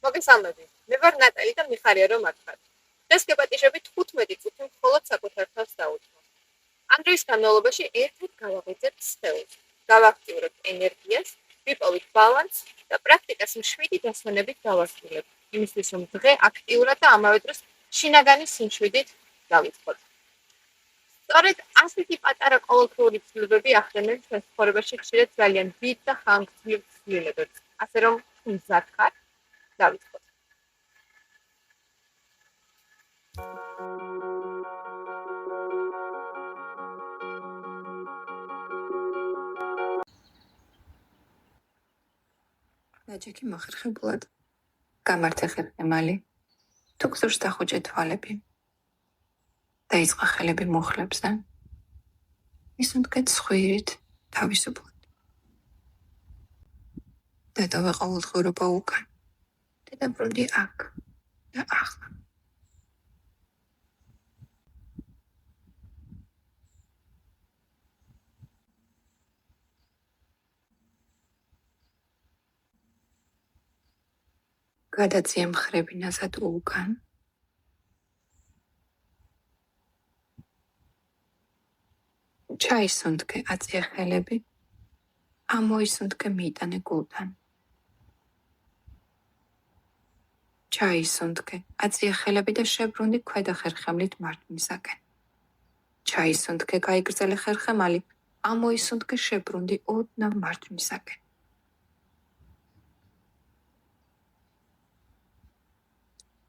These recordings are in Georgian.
მოგესალმებით. მე ვარ ნატალი და მიხარია რომ აქ. დღეს გეპატიჟებით 15 წუთი მხოლოდ საკუთარ თავს დაუთმო. ამ დროის განმავლობაში ერთად გავაღვიძებთ სხეულს, გავაქტიურებთ ენერგიას, ვიპოვით ბალანსს და პრაქტიკას მშვიდი დასვენებით გავასრულებთ. იმისთვის რომ დღე აქტიურად და ამავე დროს შინაგანი სიმშვიდით დავიწყოთ. სწორედ ასეთი პატარა ყოველდღიური ცვლილებები ახდენენ ჩვენს ცხოვრებაში ხშირად ძალიან დიდ და ხანგრძლივ ცვლილებებს. ასე რომ მზად ხარ? დავიწყოთ. ნაჯექი მოხერხებულად გამართე ხერხემალი, თუ გზურს დახუჭე თვალები, დაიწყა ხელები მუხლებზე, ისუნთქეთ სხვირით თავისუფლად. დატოვე ყოველდღიურობა უკან და დაბრუნდი აქ და ახლა. გადაცია მხრები ნაზად უკან. ჩაისუნთქე აწია ხელები, ამოისუნთქე მიიტანე გულთან. ჩაისუნთქე აწია ხელები და შებრუნდი ქვედა ხერხემლით მარჯვნისაკენ. ჩაისუნთქე გაიგრძელე ხერხემალი, ამოისუნთქე შებრუნდი ოდნავ მარჯვნისაკენ.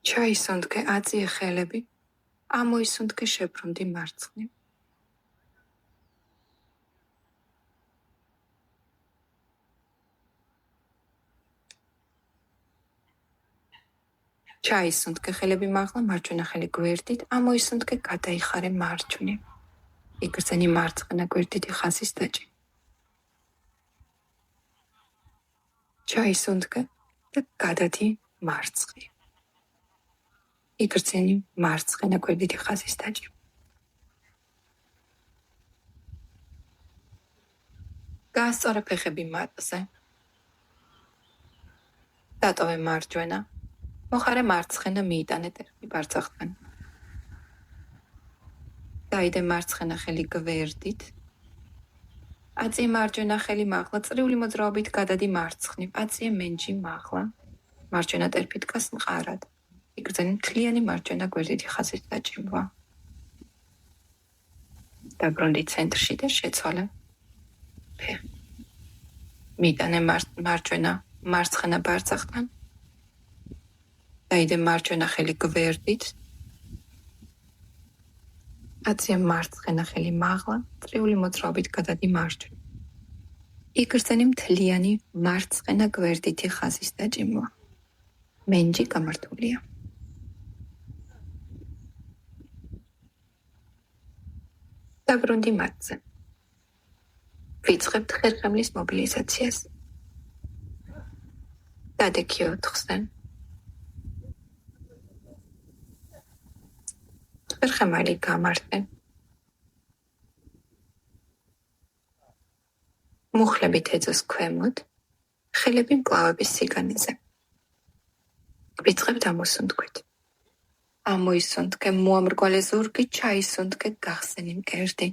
ჩაისუნთქე აწია ხელები, ამოისუნთქე შებრუნდი მარცხნივ. ჩაისუნთქე ხელები მაღლა, მარჯვენა ხელი გვერდით, ამოისუნთქე გადაიხარე მარჯვნივ. იგრძენი მარცხენა გვერდითი ხაზის დაჭი. ჩაისუნთქე და გადადი მარცხნივ. იგრძენი მარცხენა გვერდითი ხაზის დაჭი. გაასწორე ფეხები მატზე. დატოვე მარჯვენა. მოხარე მარცხენა, მიიტანე ტერფი ბარცახთან. დაიდე მარცხენა ხელი გვერდით. აწიე მარჯვენა ხელი მაღლა, წრიული მოძრაობით გადადი მარცხნივ. აწიე მენჯი მაღლა, მარჯვენა ტერფი დგას მყარად. იგრძენი მთლიანი მარჯვენა გვერდითი ხაზის დაჭიმვა. დაბრუნდი ცენტრში და შეცვალე ფეხი. მიიტანე მარჯვენა მარცხენა ბარცახთან. დაიდე მარჯვენა ხელი გვერდით. აწიე მარცხენა ხელი მაღლა, წრიული მოძრაობით გადადი მარჯვნივ. იგრძენი მთლიანი მარცხენა გვერდითი ხაზის დაჭიმვა. მენჯი გამართულია. დაბრუნდი მატზე. ვიწყებთ ხერხემლის მობილიზაციას. დადექი 4-ზე. ხერხემალი გამართე. მუხლები თეძოს ქვემოთ, ხელები მკლავების სიგანეზე. ვიწყებთ ამოსუნთქვით. ამოისუნთქე, მოამრგვალე ზურგი, ჩაისუნთქე, გახსენი მკერდი.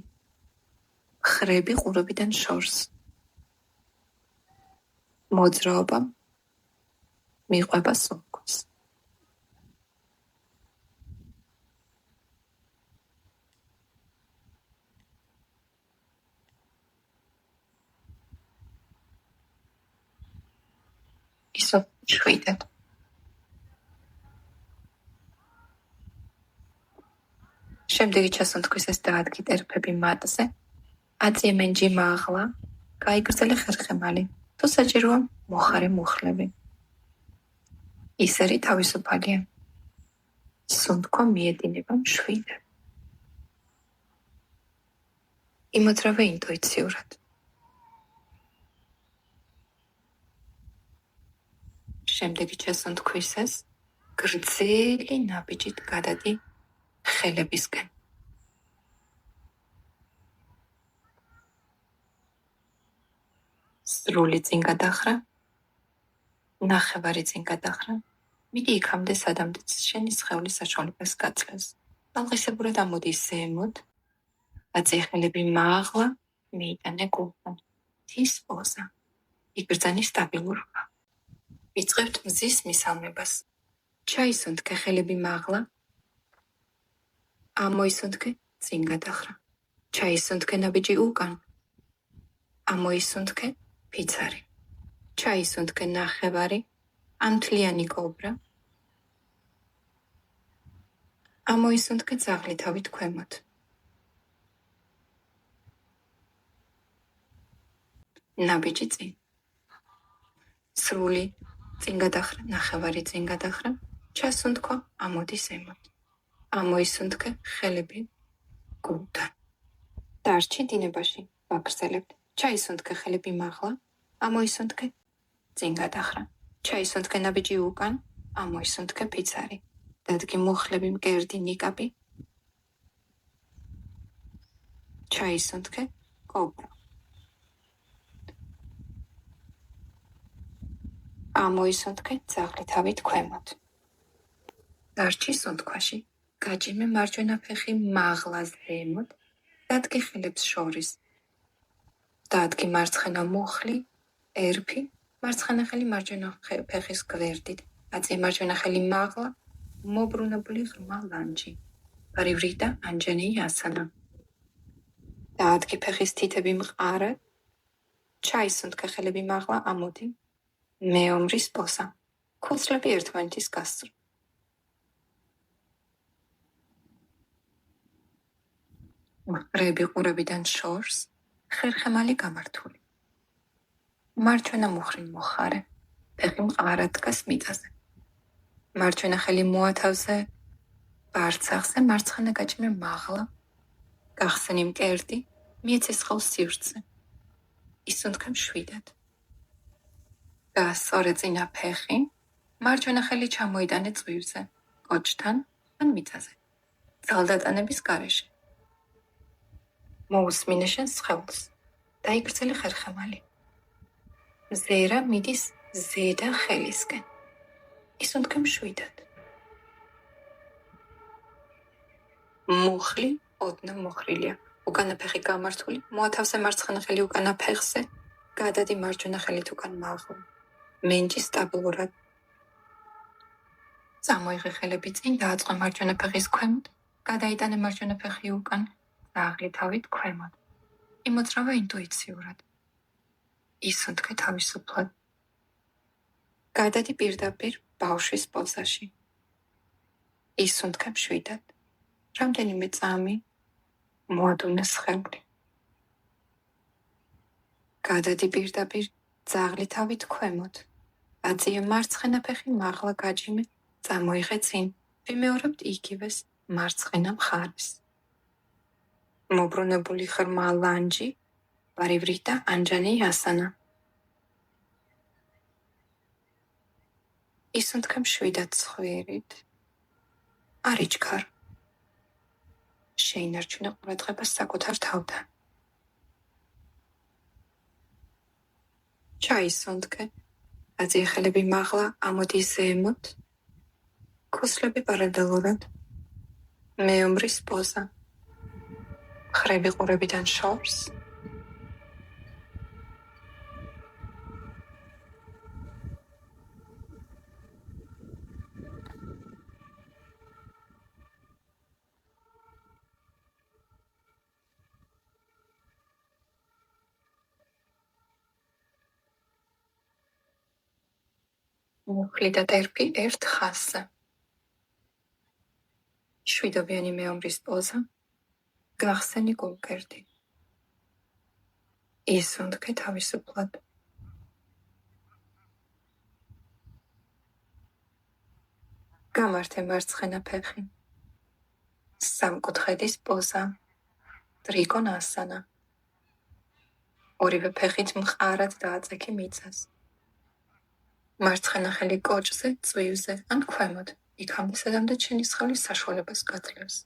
ხრები ყურებიდან შორს. მოძრაობა მიყვება სუნთქვის. ისო შვიდად. შემდეგი ჩასუნთქვისას დაადგი ტერფები მატზე. აწიე მენჯი მაღლა, გაიგრძელე ხერხემალი. თუ საჭიროა, მოხარე მუხლები. ისერი თავისუფალია. სუნთქვა მიედინება მშვიდად. იმოძრავე ინტუიციურად. შემდეგი ჩასუნთქვისას გრძელი ნაბიჯით გადადი ხელებისკენ. სრული წინ გადახრა, ნახევარი წინ გადახრა, მიდი იქამდე, სადამდეც შენი სხეულის საშუალებას გაწევს. ალყისებურად ამოდი ზემოთ, აწი ხელები მაღლა, მიიტანე გულთან. მთის პოზა. იგრძანი სტაბილურობა. ვიწყებთ მზის მისალმებას. ჩაისუნთქე ხელები მაღლა, ამოისუნთქე წინ გადახრა. ჩაისუნთქე ნაბიჯი უკან, ამოისუნთქე ფიცარი. ჩაისუნთქე ნახევარი, ან მთლიანი კობრა. ამოისუნთქე ძაღლი თავით ქვემოთ. ნაბიჯი წინ. სრული წინ გადახრა, ნახევარი წინ გადახრა. ჩასუნთქვა, ამოდი ზემოთ. ამოისუნთქე ხელები გულთან. დარჩი დინებაში, ვაგრძელებთ. ჩაისუნთქე ხელები მაღლა, ამოისუნთქე წინ გადახრა. ჩაისუნთქე ნაბიჯი უკან, ამოისუნთქე ფიცარი. დადგი მუხლები, მკერდი, ნიკაპი. ჩაისუნთქე კობრა. ამოისუნთქე ძაღლი თავით ქვემოთ. დარჩი სუნთქვაში. გაჭიმე მარჯვენა ფეხი მაღლა ზემოთ. დადგი ხელებს შორის. დადგი მარცხენა მუხლი, ერფი, მარცხენა ხელი მარჯვენა ფეხის გვერდით. აწი მარჯვენა ხელი მაღლა, მობრუნებული ღრმა ლანჯი. პარივრიტა ანჯანეი ასანა. დადგი ფეხის თითები მყარად. ჩაისუნთქე ხელები მაღლა, ამოდი. მეომრის პოზა. ქუცლები ერთმანეთის გასწვრივ. მხრები ყურებიდან შორს, ხერხემალი გამართული. მარჯვენა მუხლი მოხარე, ფეხი მყარად დგას მიწაზე. მარჯვენა ხელი მოათავზე, ბარცახზე, მარცხენა გაჭიმე მაღლა. გახსენი მკერდი, მიეცე სხეულს სივრცე. ისუნთქე მშვიდად. გასწორე წინა ფეხი, მარჯვენა ხელი ჩამოიტანე წვირზე, კოჭთან ან მიწაზე. ძალდატანების გარეშე. მოусმინე შენ სხეულს. დაიგრძელე ხერხემალი. ზერა მიდის ზედა ხელისკენ. ისუნთქე მშვიდად. მუხლი ოდნავ მოხრილია. უკანა ფეხი გამართული, მოათავზე მარცხენა ხელი უკანა ფეხზე, გადადი მარჯვენა ხელით უკან მაღლა. მენჯი სტაბილურად. წამოიღე ხელები წინ, დააწყე მარჯვენა ფეხის ქვემოთ, გადაიტანე მარჯვენა ფეხი უკან, ძაღლი თავით ქვემოთ. იმოძრავე ინტუიციურად. ისუნთქე თავისუფლად. გადადი პირდაპირ ბავშვის პოზაში. ისუნთქე მშვიდად. რამდენიმე წამი მოადუნე სხეული. გადადი პირდაპირ ძაღლი თავით ქვემოთ. აწიე მარცხენა ფეხი მაღლა გაჭიმე, წამოიღე წინ. ვიმეორებთ იგივეს მარცხენა მხარეს. მობრუნებული ღრმა ლანჯი, პარივრიტა ანჯანეი ასანა. ისუნთქე მშვიდად ცხვირით. არ იჩქარ. შეინარჩუნე ყურადღება საკუთარ თავთან. ჩაისუნთქე. აწიე ხელები მაღლა, ამოდი ზემოთ. ქუსლები პარალელურად. მეომრის პოზა. მხრები ყურებიდან შორს. მუხლი და ტერფი ერთ ხაზზე. შვიდობიანი მეომრის პოზა. გახსენი გულმკერდი. ისუნთქე თავისუფლად. გამართე მარცხენა ფეხი. სამკუთხედის პოზა. ტრიკონ ასანა. ორივე ფეხით მყარად დააწექი მიწას. მარცხენა ხელი კოჭზე, წვივზე ან ქვემოთ, იქამდე სადამდე შენი სხეულის საშუალებას გაძლევს.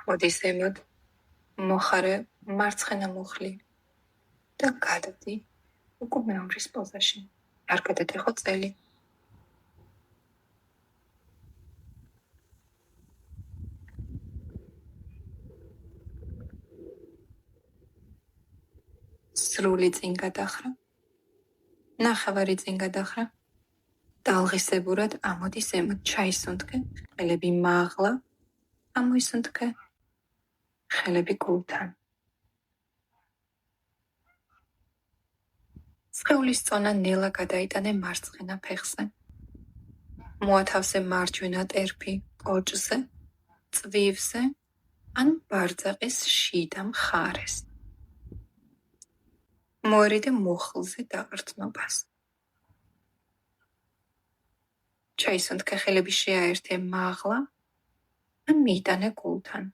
მოდი ზემოთ, მოხარე მარცხენა მუხლი და გადადი უკვე მეომრის პოზაში. არ გადადეხო წელი. სრული წინ გადახრა. ნახევარი წინ გადახრა. დალღისებურად ამოდის ემოთ ჩაისუნთქე, ხელები მაღლა, ამოისუნთქე, ხელები გულთან. სხეულის წონა ნელა გადაიტანე მარცხენა ფეხზე. მოათავსე მარჯვენა ტერფი კოჭზე, წვივზე, ან ბარძაყის შიდა მხარეს. მოერიდე მუხლზე დაყრდნობას. ჩაისუნთქე, ხელები შეაერთე მაღლა, ან მიიტანე გულთან.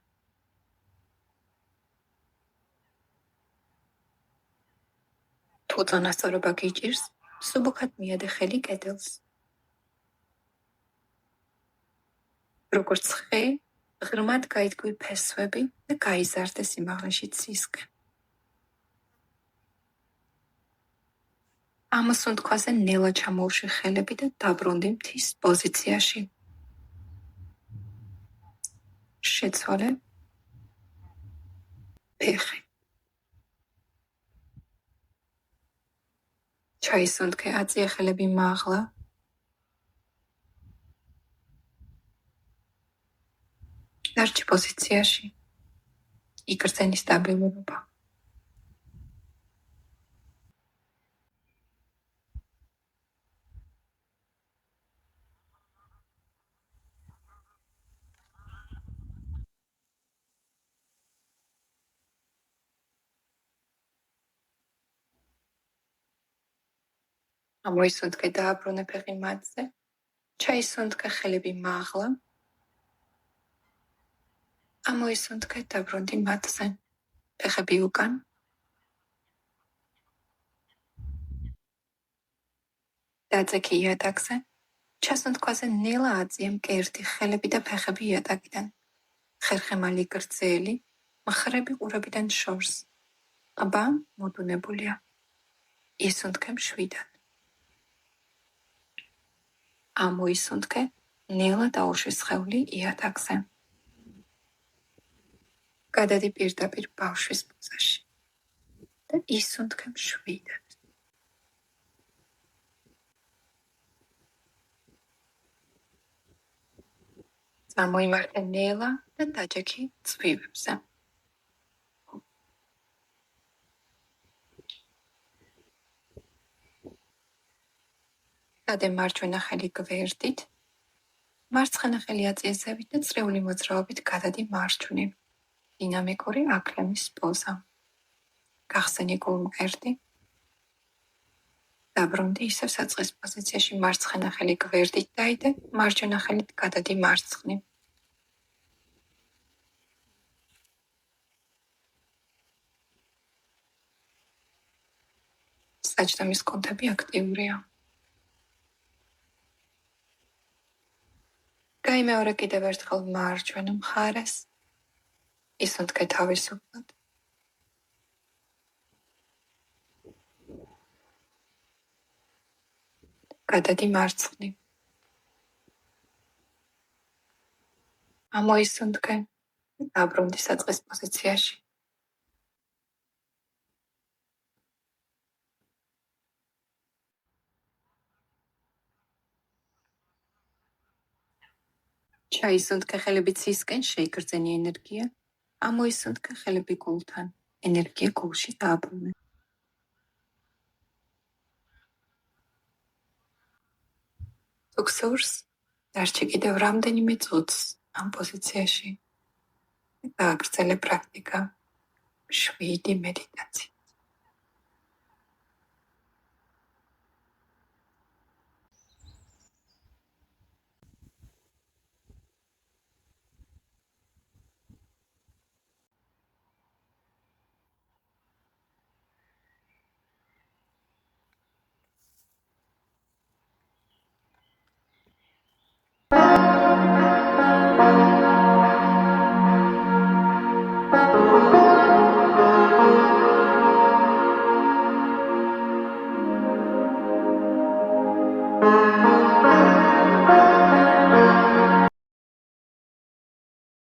თუ წონასწორობა გიჭირს, სუბუქად მიადე ხელი კედელს. როგორც ხე, ღრმად გაიდგვი ფესვები და გაიზარდე სიმაღლეში ცისკენ. ამოსუნთქვაზე ნელა ჩამოუშვი ხელები და დაბრუნდი მთის პოზიციაში. შეცვალე ფეხი. ჩაისუნთქე, აწიე ხელები მაღლა. დარჩი პოზიციაში. იგრძენი სტაბილურობა. ამოისუნთქე, დააბრუნე ფეხი მატზე. ჩაისუნთქე, ხელები მაღლა. ამოისუნთქე, დაბრუნდი მატზე. ფეხები უკან. დაწექი იატაკზე. ჩასუნთქვაზე ნელა აწიე მკერდი, ხელები და ფეხები იატაკიდან. ხერხემალი გრძელი, მხრები ყურებიდან შორს. ყბა მოდუნებულია. ისუნთქე მშვიდად. ამოისუნთქე, ნელა დაუშვი სხეული იატაკზე. გადადი პირდაპირ ბავშვის პოზაში და ისუნთქე მშვიდად. წამოიმართე ნელა და დაჯექი წვივებზე. გადე მარჯვენა ხელი გვერდით, მარცხენა ხელი აწიე ზევით და წრიული მოძრაობით გადადი მარჯვნივ. დინამიკური აკლემის პოზა. გახსენი გულმკერდი. დაბრუნდი ისევ საწყის პოზიციაში, მარცხენა ხელი გვერდით დაიდე, მარჯვენა ხელით გადადი მარცხნივ. საჯდომის კუნთები აქტიურია. გაიმეორე კიდევ ერთხელ მარჯვენა მხარეს. ისუნთქე თავისუფლად. გადადი მარცხნივ. ამოისუნთქე, დაბრუნდი საწყის პოზიციაში. ჩაისუნთქე, ხელები ცისკენ, შეიგრძენი ენერგია. ამოისუნთქე, ხელები გულთან. ენერგია გულში დააბრუნე. თუ გსურს, დარჩი კიდევ რამდენიმე წუთს ამ პოზიციაში. გააგრძელე პრაქტიკა 7 მედიტაცია.